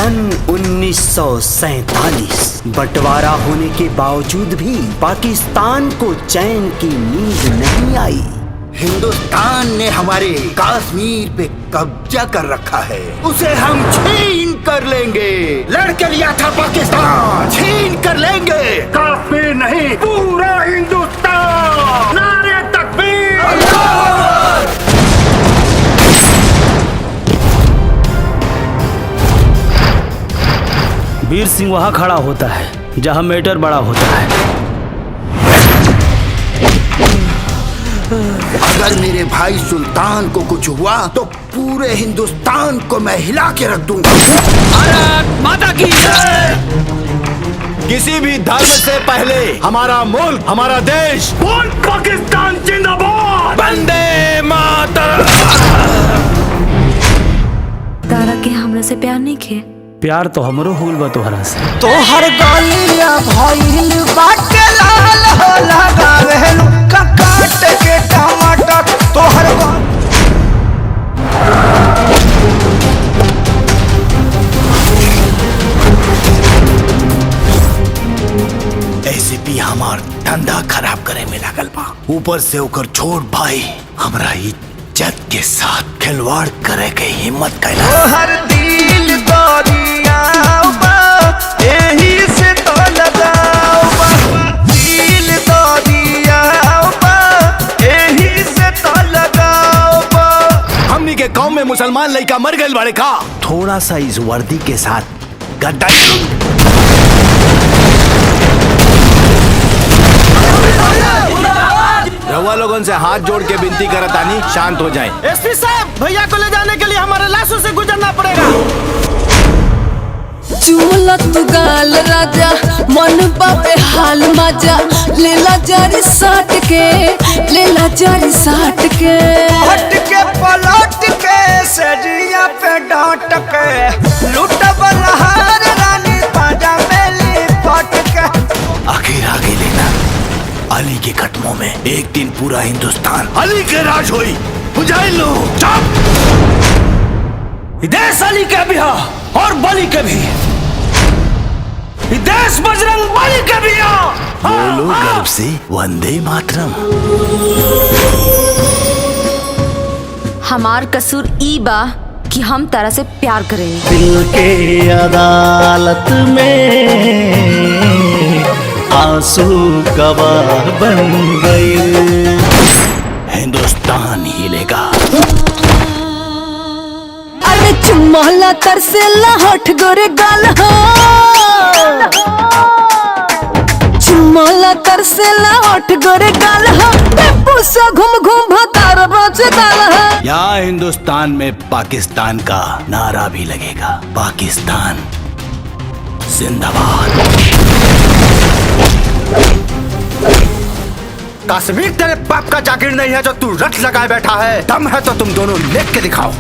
सन 1947 बंटवारा होने के बावजूद भी पाकिस्तान को चैन की नींद नहीं आई। हिंदुस्तान ने हमारे कश्मीर पे कब्जा कर रखा है, उसे हम छीन कर लेंगे। लड़के लिया था पाकिस्तान, छीन कर लेंगे। कश्मीर नहीं, पूरा हिंदुस्तान। नारे तकबीर। वीर सिंह वहाँ खड़ा होता है जहाँ मैटर बड़ा होता है। अगर मेरे भाई सुल्तान को कुछ हुआ तो पूरे हिंदुस्तान को मैं हिला के रख दूंगा। भारत माता की जय। किसी भी धर्म से पहले हमारा मुल्क, हमारा देश। बोल पाकिस्तान जिंदाबाद। वंदे मातरम। तारा के हमरा से प्यार नहीं खे? प्यार तो हमरो होल बा तोहरा से। तोहर गलिया भइल बाटे लाल हो लगावेल काट के टमाटर तोहर एसीपी हमार धंधा खराब करे में लागल बा, ऊपर से ओकर छोट भाई हमरा इज्जत के साथ खिलवाड़ करे के हिम्मत कैला। तोहर दिल दरिया बा एही से तो लगाओ बा, दिल दरिया बा एही से तो लगाओ बा। हमनी के गांव में मुसलमान लड़का मर गए बाड़े का। थोड़ा सा इस वर्दी के साथ गद्दारी। रउआ लोगन से हाथ जोड़ के विनती करत आनी, शांत हो जाएं। एसपी साहब, भैया को ले जाने के लिए हमारे लाशों से गुजरना पड़ेगा। चूला तू गाल राजा, मन बापे हाल मजा, लेला जारी साट के, लेला जारी साट के। हट के पलट के सजिया पे डांट के लूट बलहार रानी पाजा में लिपट के। आखिर आगे लेना, अली के कदमों में एक दिन पूरा हिंदुस्तान अली के राज होई। बुझाई लो। चुप। देश अली के भी है और बली के भी। देश बजरंग बली के भी है। बोलो गर्व से वंदे मातरम। हमार कसूर ई बा कि हम तारा से प्यार करेंगे। दिल के अदालत में आंसू गवाह बन गए। हिंदुस्तान हिलेगा। अरे चुम्माला तरसेला होठ गोरे गाल हो, चुम्माला तरसेला होठ गोरे गाल हो, टेपू से घूम घूम भतार रोज दाल हो। यहाँ हिंदुस्तान में पाकिस्तान का नारा भी लगेगा। पाकिस्तान जिंदाबाद। कश्मीर तेरे बाप का जागीर नहीं है जो तू रट लगाए बैठा है। दम है तो तुम दोनों लेख के दिखाओ।